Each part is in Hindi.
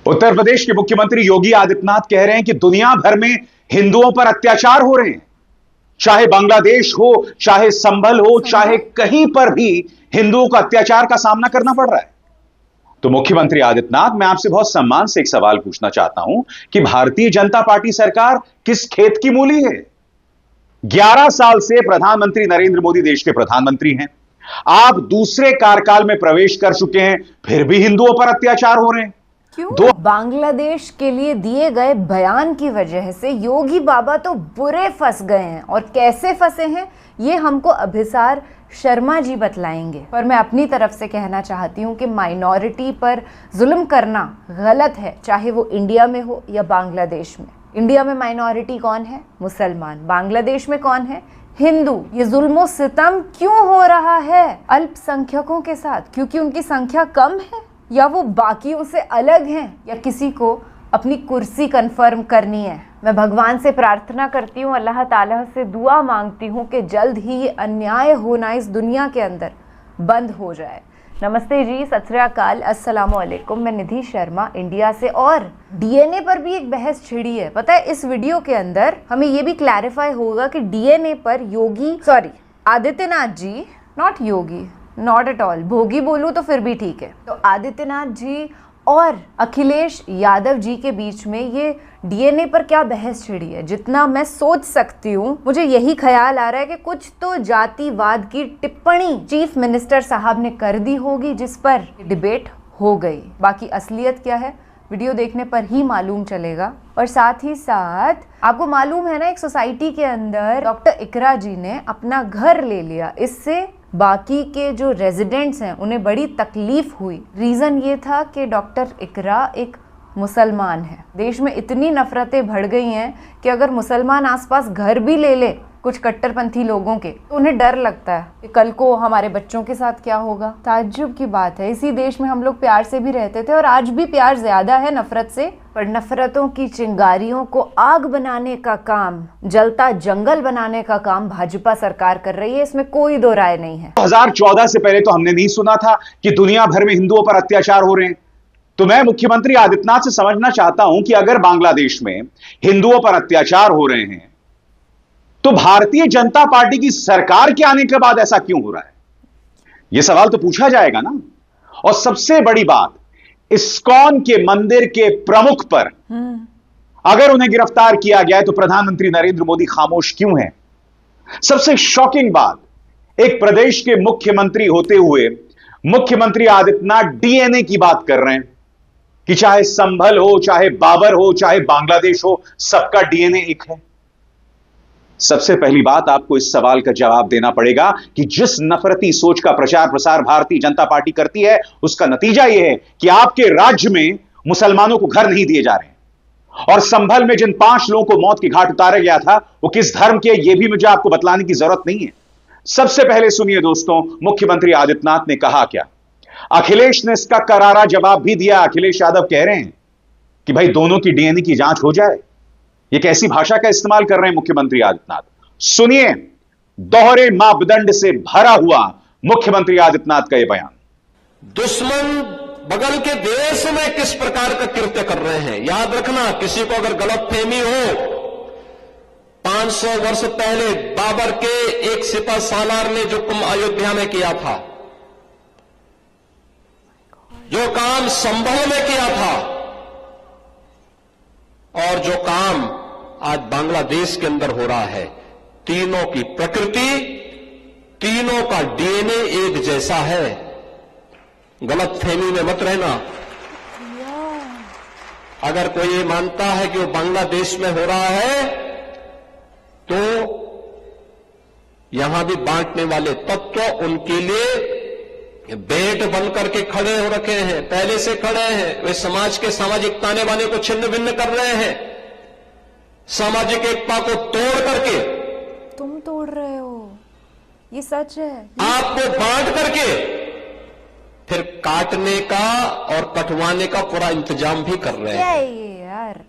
उत्तर प्रदेश के मुख्यमंत्री योगी आदित्यनाथ कह रहे हैं कि दुनिया भर में हिंदुओं पर अत्याचार हो रहे हैं। चाहे बांग्लादेश हो, चाहे संभल हो, चाहे कहीं पर भी हिंदुओं को अत्याचार का सामना करना पड़ रहा है। तो मुख्यमंत्री आदित्यनाथ, मैं आपसे बहुत सम्मान से एक सवाल पूछना चाहता हूं कि भारतीय जनता पार्टी सरकार किस खेत की मूली है? 11 साल से प्रधानमंत्री नरेंद्र मोदी देश के प्रधानमंत्री हैं। आप दूसरे कार्यकाल में प्रवेश कर चुके हैं, फिर भी हिंदुओं पर अत्याचार हो रहे हैं। क्यों? बांग्लादेश के लिए दिए गए बयान की वजह से योगी बाबा तो बुरे फंस गए हैं, और कैसे फंसे हैं ये हमको अभिसार शर्मा जी बतलाएंगे। पर मैं अपनी तरफ से कहना चाहती हूँ कि माइनॉरिटी पर जुल्म करना गलत है, चाहे वो इंडिया में हो या बांग्लादेश में। इंडिया में माइनॉरिटी कौन है? मुसलमान। बांग्लादेश में कौन है? हिंदू। ये जुल्मो सितम क्यों हो रहा है अल्पसंख्यकों के साथ? क्योंकि उनकी संख्या कम है, या वो बाकियों से अलग हैं, या किसी को अपनी कुर्सी कंफर्म करनी है? मैं भगवान से प्रार्थना करती हूँ, अल्लाह ताला से दुआ मांगती हूँ कि जल्द ही ये अन्याय होना इस दुनिया के अंदर बंद हो जाए। नमस्ते जी, सत श्री अकाल, अस्सलाम वालेकुम। मैं निधि शर्मा इंडिया से। और डीएनए पर भी एक बहस छिड़ी है। पता है, इस वीडियो के अंदर हमें ये भी क्लैरिफाई होगा कि डीएनए पर Adityanath ji, not Yogi, not at all, भोगी बोलूं तो फिर भी ठीक है, तो आदित्यनाथ जी और अखिलेश यादव जी के बीच में ये डीएनए पर क्या बहस छिड़ी है। जितना मैं सोच सकती हूँ, मुझे यही ख्याल आ रहा है कि कुछ तो जातिवाद की टिप्पणी चीफ मिनिस्टर साहब ने कर दी होगी, जिस पर डिबेट हो गई। बाकी असलियत क्या है वीडियो देखने पर ही मालूम चलेगा। और साथ ही साथ आपको मालूम है ना, एक सोसाइटी के अंदर डॉक्टर इकरा जी ने अपना घर ले लिया। इससे बाकी के जो रेजिडेंट्स हैं उन्हें बड़ी तकलीफ हुई। रीज़न ये था कि डॉक्टर इकरा एक मुसलमान है। देश में इतनी नफरतें बढ़ गई हैं कि अगर मुसलमान आसपास घर भी ले ले कुछ कट्टरपंथी लोगों के, तो उन्हें डर लगता है कि कल को हमारे बच्चों के साथ क्या होगा। ताज्जुब की बात है, इसी देश में हम लोग प्यार से भी रहते थे, और आज भी प्यार ज्यादा है नफरत से। पर नफरतों की चिंगारियों को आग बनाने का काम, जलता जंगल बनाने का काम भाजपा सरकार कर रही है, इसमें कोई दो राय नहीं है। 2014 से पहले तो हमने नहीं सुना था कि दुनिया भर में हिंदुओं पर अत्याचार हो रहे हैं। तो मैं मुख्यमंत्री आदित्यनाथ से समझना चाहता हूं कि अगर बांग्लादेश में हिंदुओं पर अत्याचार हो रहे हैं, तो भारतीय जनता पार्टी की सरकार के आने के बाद ऐसा क्यों हो रहा है? यह सवाल तो पूछा जाएगा ना। और सबसे बड़ी बात, इस्कॉन के मंदिर के प्रमुख पर अगर उन्हें गिरफ्तार किया गया है तो प्रधानमंत्री नरेंद्र मोदी खामोश क्यों हैं? सबसे शॉकिंग बात, एक प्रदेश के मुख्यमंत्री होते हुए मुख्यमंत्री आदित्यनाथ डीएनए की बात कर रहे हैं कि चाहे संभल हो, चाहे बाबर हो, चाहे बांग्लादेश हो, सबका डीएनए एक है। सबसे पहली बात, आपको इस सवाल का जवाब देना पड़ेगा कि जिस नफरती सोच का प्रचार प्रसार भारतीय जनता पार्टी करती है, उसका नतीजा यह है कि आपके राज्य में मुसलमानों को घर नहीं दिए जा रहे हैं। और संभल में जिन 5 लोगों को मौत की घाट उतारा गया था, वो किस धर्म के, यह भी मुझे आपको बतलाने की जरूरत नहीं है। सबसे पहले सुनिए दोस्तों, मुख्यमंत्री आदित्यनाथ ने कहा क्या। अखिलेश ने इसका करारा जवाब भी दिया। अखिलेश यादव कह रहे हैं कि भाई दोनों की डीएनए की जांच हो जाए। ये कैसी भाषा का इस्तेमाल कर रहे हैं मुख्यमंत्री आदित्यनाथ? सुनिए, दोहरे मापदंड से भरा हुआ मुख्यमंत्री आदित्यनाथ का यह बयान। दुश्मन बगल के देश में किस प्रकार का कृत्य कर रहे हैं, याद रखना। किसी को अगर गलतफहमी हो, 500 वर्ष पहले बाबर के एक सिपह सालार ने जो कुंभ अयोध्या में किया था, जो काम संभल में किया था, और जो काम आज बांग्लादेश के अंदर हो रहा है, तीनों की प्रकृति, तीनों का डीएनए एक जैसा है। गलतफहमी में मत रहना। अगर कोई ये मानता है कि वो बांग्लादेश में हो रहा है, तो यहां भी बांटने वाले तत्व उनके लिए बेट बनकर के खड़े हो रखे हैं, पहले से खड़े हैं। वे समाज के सामाजिक ताने बाने को छिन्न भिन्न कर रहे हैं, सामाजिक एकता को तोड़ करके। तुम तोड़ रहे हो, ये सच है। आपको बांट करके फिर काटने का और कटवाने का पूरा इंतजाम भी कर रहे हैं। क्या है ये यार?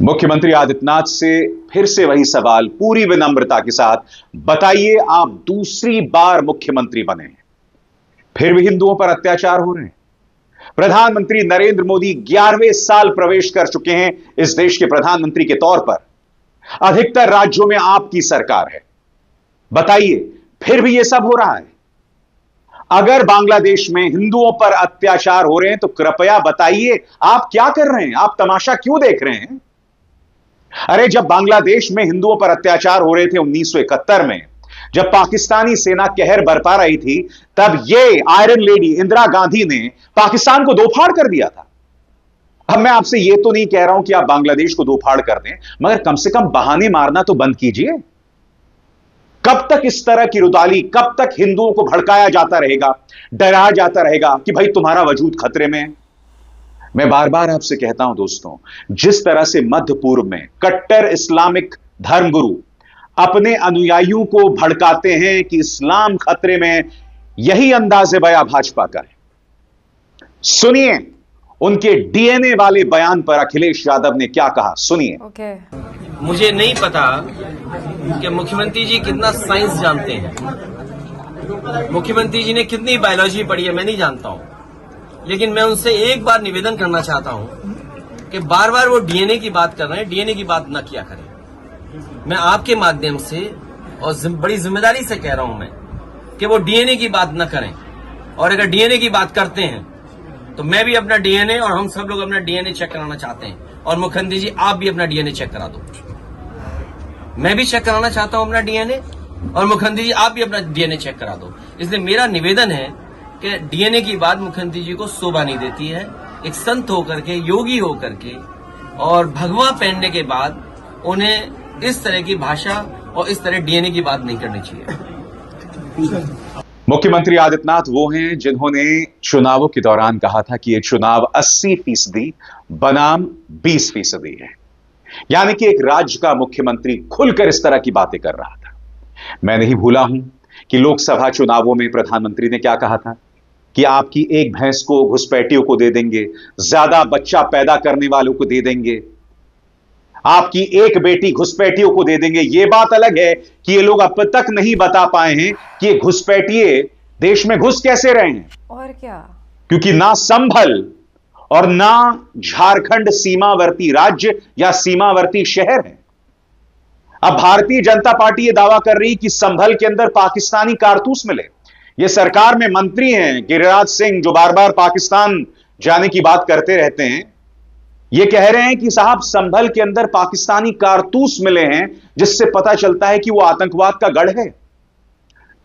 मुख्यमंत्री आदित्यनाथ से फिर से वही सवाल, पूरी विनम्रता के साथ, बताइए आप दूसरी बार मुख्यमंत्री बने हैं, फिर भी हिंदुओं पर अत्याचार हो रहे हैं। प्रधानमंत्री नरेंद्र मोदी 11वें साल प्रवेश कर चुके हैं इस देश के प्रधानमंत्री के तौर पर। अधिकतर राज्यों में आपकी सरकार है। बताइए, फिर भी यह सब हो रहा है। अगर बांग्लादेश में हिंदुओं पर अत्याचार हो रहे हैं तो कृपया बताइए, आप क्या कर रहे हैं? आप तमाशा क्यों देख रहे हैं? अरे, जब बांग्लादेश में हिंदुओं पर अत्याचार हो रहे थे 1971 में, जब पाकिस्तानी सेना कहर बरपा रही थी, तब ये आयरन लेडी इंदिरा गांधी ने पाकिस्तान को दो फाड़ कर दिया था। अब मैं आपसे यह तो नहीं कह रहा हूं कि आप बांग्लादेश को दो फाड़ कर दें, मगर कम से कम बहाने मारना तो बंद कीजिए। कब तक इस तरह की रुदाली, कब तक हिंदुओं को भड़काया जाता रहेगा, डराया जाता रहेगा कि भाई तुम्हारा वजूद खतरे में है? मैं बार बार आपसे कहता हूं दोस्तों, जिस तरह से मध्य पूर्व में कट्टर इस्लामिक धर्मगुरु अपने अनुयायियों को भड़काते हैं कि इस्लाम खतरे में, यही अंदाज़े बयां भाजपा का है। सुनिए उनके डीएनए वाले बयान पर अखिलेश यादव ने क्या कहा, सुनिए। मुझे नहीं पता कि मुख्यमंत्री जी कितना साइंस जानते हैं, मुख्यमंत्री जी ने कितनी बायोलॉजी पढ़ी है, मैं नहीं जानता हूं। लेकिन मैं उनसे एक बार निवेदन करना चाहता हूं कि बार बार वो डीएनए की बात कर रहे हैं, डीएनए की बात न किया करें। मैं आपके माध्यम से और बड़ी जिम्मेदारी से कह रहा हूं मैं कि वो डीएनए की बात न करें, और अगर डीएनए की बात करते हैं तो मैं भी अपना डीएनए और हम सब लोग अपना डीएनए चेक कराना चाहते हैं। और मुख्यमंत्री जी, आप भी अपना डीएनए चेक करा दो। मैं भी चेक कराना चाहता हूं अपना डीएनए, और मुख्यमंत्री जी आप भी अपना डीएनए चेक करा दो। इसलिए मेरा निवेदन है कि डीएनए की बात मुख्यमंत्री जी को शोभा नहीं देती है। एक संत होकर के, योगी होकर के और भगवा पहनने के बाद उन्हें इस तरह की भाषा और इस तरह डीएनए की बात नहीं करनी चाहिए। मुख्यमंत्री आदित्यनाथ वो हैं जिन्होंने चुनावों के दौरान कहा था कि यह चुनाव 80% बनाम 20% है। यानी कि एक राज्य का मुख्यमंत्री खुलकर इस तरह की बातें कर रहा था। मैं नहीं भूला हूं कि लोकसभा चुनावों में प्रधानमंत्री ने क्या कहा था कि आपकी एक भैंस को घुसपैठियों को दे देंगे, ज्यादा बच्चा पैदा करने वालों को दे देंगे, आपकी एक बेटी घुसपैठियों को दे देंगे। यह बात अलग है कि ये लोग अब तक नहीं बता पाए हैं कि ये घुसपैठिए देश में घुस कैसे रहे हैं। और क्या, क्योंकि ना संभल और ना झारखंड सीमावर्ती राज्य या सीमावर्ती शहर है। अब भारतीय जनता पार्टी यह दावा कर रही कि संभल के अंदर पाकिस्तानी कारतूस मिले। यह सरकार में मंत्री हैं गिरिराज सिंह, जो बार बार पाकिस्तान जाने की बात करते रहते हैं, ये कह रहे हैं कि साहब संभल के अंदर पाकिस्तानी कारतूस मिले हैं, जिससे पता चलता है कि वो आतंकवाद का गढ़ है।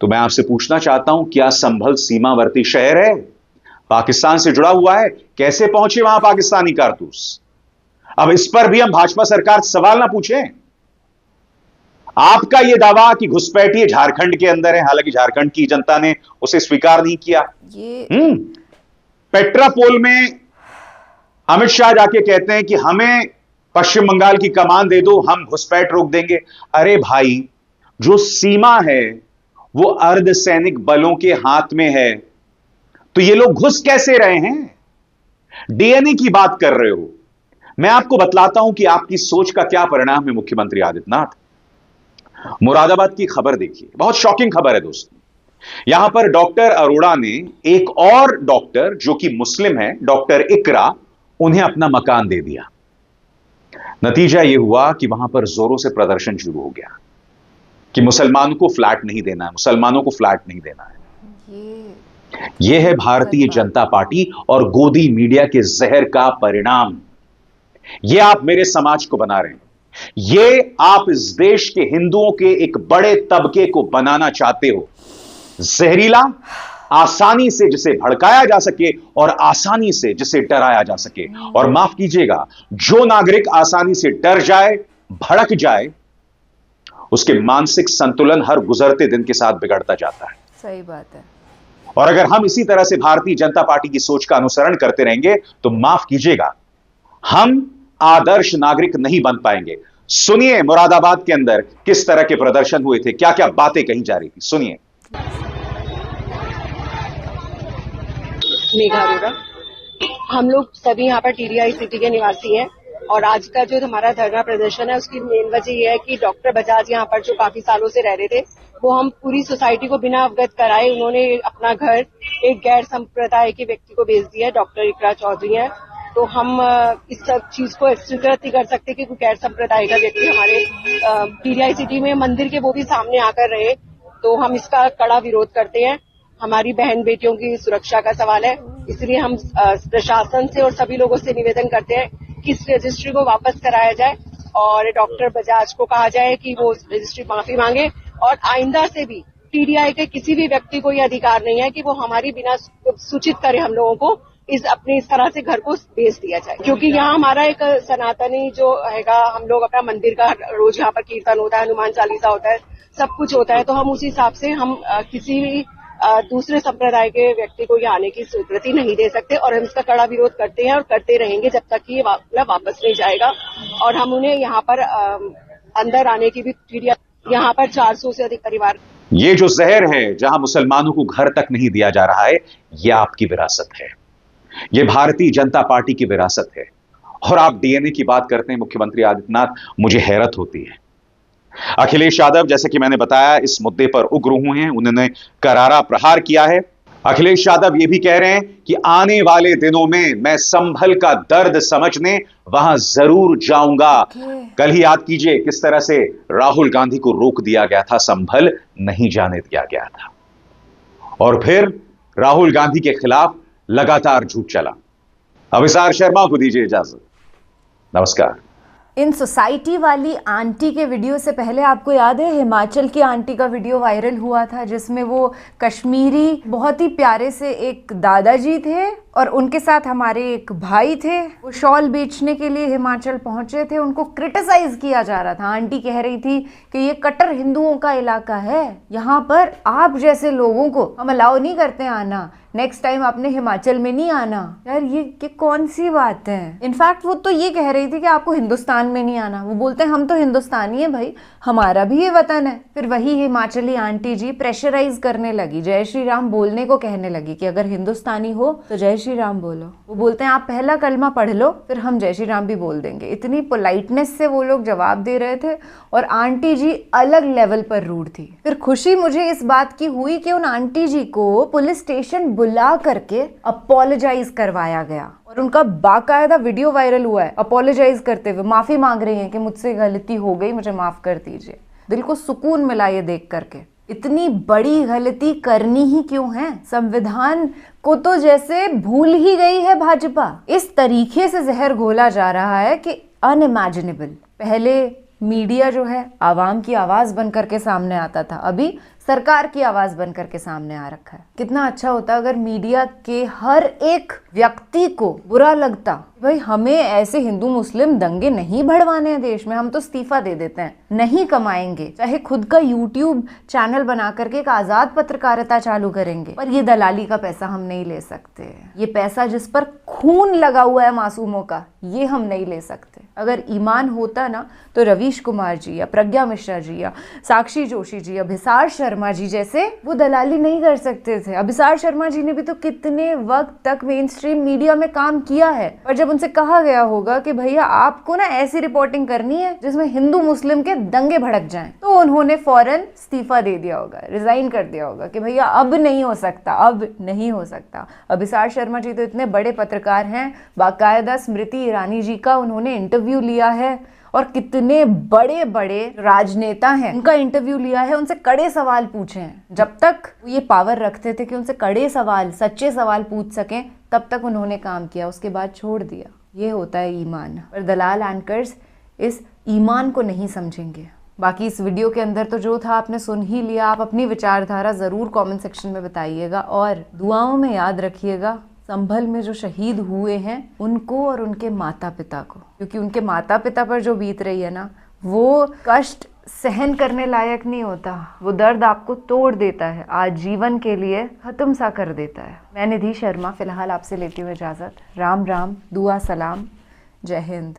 तो मैं आपसे पूछना चाहता हूं, क्या संभल सीमावर्ती शहर है, पाकिस्तान से जुड़ा हुआ है? कैसे पहुंचे वहां पाकिस्तानी कारतूस? अब इस पर भी हम भाजपा सरकार से सवाल ना पूछें। आपका यह दावा कि घुसपैठिए झारखंड के अंदर है, हालांकि झारखंड की जनता ने उसे स्वीकार नहीं किया। पेट्रापोल में अमित शाह जाके कहते हैं कि हमें पश्चिम बंगाल की कमान दे दो, हम घुसपैठ रोक देंगे। अरे भाई, जो सीमा है वो अर्धसैनिक बलों के हाथ में है, तो ये लोग घुस कैसे रहे हैं? डीएनए की बात कर रहे हो। मैं आपको बतलाता हूं कि आपकी सोच का क्या परिणाम है मुख्यमंत्री आदित्यनाथ। मुरादाबाद की खबर देखिए, बहुत शॉकिंग खबर है दोस्तों। यहां पर डॉक्टर अरोड़ा ने एक और डॉक्टर जो कि मुस्लिम है, डॉक्टर इकरा, उन्हें अपना मकान दे दिया। नतीजा यह हुआ कि वहां पर जोरों से प्रदर्शन शुरू हो गया कि मुसलमानों को फ्लैट नहीं देना है, मुसलमानों को फ्लैट नहीं देना है। यह है भारतीय जनता पार्टी और गोदी मीडिया के जहर का परिणाम। यह आप मेरे समाज को बना रहे हैं, यह आप इस देश के हिंदुओं के एक बड़े तबके को बनाना चाहते हो। जहरीला, आसानी से जिसे भड़काया जा सके और आसानी से जिसे डराया जा सके। और माफ कीजिएगा, जो नागरिक आसानी से डर जाए, भड़क जाए, उसके मानसिक संतुलन हर गुजरते दिन के साथ बिगड़ता जाता है। सही बात है। और अगर हम इसी तरह से भारतीय जनता पार्टी की सोच का अनुसरण करते रहेंगे तो माफ कीजिएगा, हम आदर्श नागरिक नहीं बन पाएंगे। सुनिए मुरादाबाद के अंदर किस तरह के प्रदर्शन हुए थे, क्या क्या बातें कही जा रही थी, सुनिए। मेघा अरोड़ा, हम लोग सभी यहाँ पर टीडीआई सिटी के निवासी हैं और आज का जो हमारा धरना प्रदर्शन है उसकी मेन वजह यह है कि डॉक्टर बजाज यहाँ पर जो काफी सालों से रह रहे थे, वो हम पूरी सोसाइटी को बिना अवगत कराए उन्होंने अपना घर एक गैर संप्रदाय के व्यक्ति को बेच दिया है। डॉक्टर इकरा चौधरी है। तो हम इस सब चीज को स्वीकृत नहीं कर सकते कि कोई गैर संप्रदाय का व्यक्ति हमारे पीडीआई सिटी में मंदिर के वो भी सामने आकर रहे। तो हम इसका कड़ा विरोध करते हैं। हमारी बहन बेटियों की सुरक्षा का सवाल है, इसलिए हम प्रशासन से और सभी लोगों से निवेदन करते हैं कि इस रजिस्ट्री को वापस कराया जाए और डॉक्टर बजाज को कहा जाए कि वो रजिस्ट्री माफी मांगे और आइंदा से भी पीडीआई के किसी भी व्यक्ति को यह अधिकार नहीं है कि वो हमारी बिना सूचित करे हम लोगों को इस तरह से घर को बेच दिया जाए, क्योंकि यहाँ हमारा एक सनातनी जो हैगा, हम लोग अपना मंदिर का रोज यहाँ पर कीर्तन होता है, हनुमान चालीसा होता है, सब कुछ होता है। तो हम उस हिसाब से हम किसी भी दूसरे संप्रदाय के व्यक्ति को यहाँ आने की स्वीकृति नहीं दे सकते और हम इसका कड़ा विरोध करते हैं और करते रहेंगे जब तक कि ये वापस नहीं जाएगा। और हम उन्हें यहाँ पर अंदर आने की भी यहाँ पर 400 से अधिक परिवार। ये जो जहर है, जहां मुसलमानों को घर तक नहीं दिया जा रहा है, यह आपकी विरासत है, ये भारतीय जनता पार्टी की विरासत है। और आप डीएनए की बात करते हैं मुख्यमंत्री आदित्यनाथ, मुझे हैरत होती है। अखिलेश यादव, जैसे कि मैंने बताया, इस मुद्दे पर उग्र हुए हैं, उन्होंने करारा प्रहार किया है। अखिलेश यादव ये भी कह रहे हैं कि आने वाले दिनों में मैं संभल का दर्द समझने वहां जरूर जाऊंगा। कल ही याद कीजिए किस तरह से राहुल गांधी को रोक दिया गया था, संभल नहीं जाने दिया गया था, और फिर राहुल गांधी के खिलाफ लगातार झूठ चला। अभिसार शर्मा को दीजिए इजाजत। नमस्कार। इन सोसाइटी वाली आंटी के वीडियो से पहले आपको याद है हिमाचल की आंटी का वीडियो वायरल हुआ था, जिसमें वो कश्मीरी बहुत ही प्यारे से एक दादाजी थे और उनके साथ हमारे एक भाई थे, वो शॉल बेचने के लिए हिमाचल पहुंचे थे। उनको क्रिटिसाइज किया जा रहा था। आंटी कह रही थी कि ये कट्टर हिंदुओं का इलाका है, यहाँ पर आप जैसे लोगों को हम अलाउ नहीं करते आना, नेक्स्ट टाइम आपने हिमाचल में नहीं आना। यार ये कौन सी बात है। इनफैक्ट वो तो ये कह रही थी कि आपको हिंदुस्तान में नहीं आना। वो बोलते हैं हम तो हिंदुस्तानी है भाई, हमारा भी ये वतन है। फिर वही हिमाचली आंटी जी प्रेशराइज करने लगी, जय श्री राम बोलने को कहने लगी कि अगर हिंदुस्तानी हो तो जय श्री राम बोलो। वो बोलते हैं आप पहला कलमा पढ़ लो फिर हम जय श्री राम भी बोल देंगे। इतनी पोलाइटनेस से वो लोग जवाब दे रहे थे और आंटी जी अलग लेवल पर रूड थी। फिर खुशी मुझे इस बात की हुई कि उन आंटी जी को पुलिस स्टेशन बुला करके अपोलोजाइज करवाया गया और उनका बाकायदा वीडियो वायरल हुआ है अपोलोजाइज करते हुए, माफी मांग रही हैं कि मुझसे गलती हो गई, मुझे माफ कर दीजिए। दिल को सुकून मिला ये देख करके। इतनी बड़ी गलती करनी ही क्यों है? संविधान को तो जैसे भूल ही गई है भाजपा। इस तरीके से जहर घोला जा रहा है कि अनइमेजिनेबल। पहले मीडिया जो है आवाम की आवाज बन करके सामने आता था, अभी सरकार की आवाज बन करके सामने आ रखा है। कितना अच्छा होता अगर मीडिया के हर एक व्यक्ति को बुरा लगता, भाई हमें ऐसे हिंदू मुस्लिम दंगे नहीं भड़वाने हैं देश में, हम तो इस्तीफा दे देते हैं, नहीं कमाएंगे, चाहे खुद का यूट्यूब चैनल बना करके एक आजाद पत्रकारिता चालू करेंगे, पर ये दलाली का पैसा हम नहीं ले सकते। ये पैसा जिस पर खून लगा हुआ है मासूमों का, ये हम नहीं ले सकते। अगर ईमान होता ना तो रवीश कुमार जी या प्रज्ञा मिश्रा जी या साक्षी जोशी जी, अभिसार शर्मा जी जैसे वो दलाली नहीं कर सकते थे। अभिसार शर्मा जी ने भी तो कितने वक्त तक मेन स्ट्रीम मीडिया में काम किया है, पर जब उनसे कहा गया होगा कि भैया आपको ना ऐसी रिपोर्टिंग करनी है जिसमें हिंदू मुस्लिम के दंगे भड़क जाएं, तो उन्होंने फौरन इस्तीफा दे दिया होगा, रिजाइन कर दिया होगा कि भैया अब नहीं हो सकता, अब नहीं हो सकता। अभिसार शर्मा जी तो इतने बड़े पत्रकार हैं, बाकायदा स्मृति ईरानी जी का उन्होंने इंटरव्यू लिया है और कितने बड़े बड़े राजनेता हैं उनका इंटरव्यू लिया है, उनसे कड़े सवाल पूछे हैं। जब तक ये पावर रखते थे कि उनसे कड़े सवाल, सच्चे सवाल पूछ सकें, तब तक उन्होंने काम किया, उसके बाद छोड़ दिया। ये होता है ईमान। पर दलाल एंकर्स इस ईमान को नहीं समझेंगे। बाकी इस वीडियो के अंदर तो जो था आपने सुन ही लिया। आप अपनी विचारधारा जरूर कमेंट सेक्शन में बताइएगा और दुआओं में याद रखिएगा संभल में जो शहीद हुए हैं उनको और उनके माता पिता को, क्योंकि उनके माता पिता पर जो बीत रही है ना, वो कष्ट सहन करने लायक नहीं होता। वो दर्द आपको तोड़ देता है, आजीवन के लिए खत्म सा कर देता है। मैं निधि शर्मा फिलहाल आपसे लेती हूँ इजाजत। राम राम, दुआ सलाम, जय हिंद।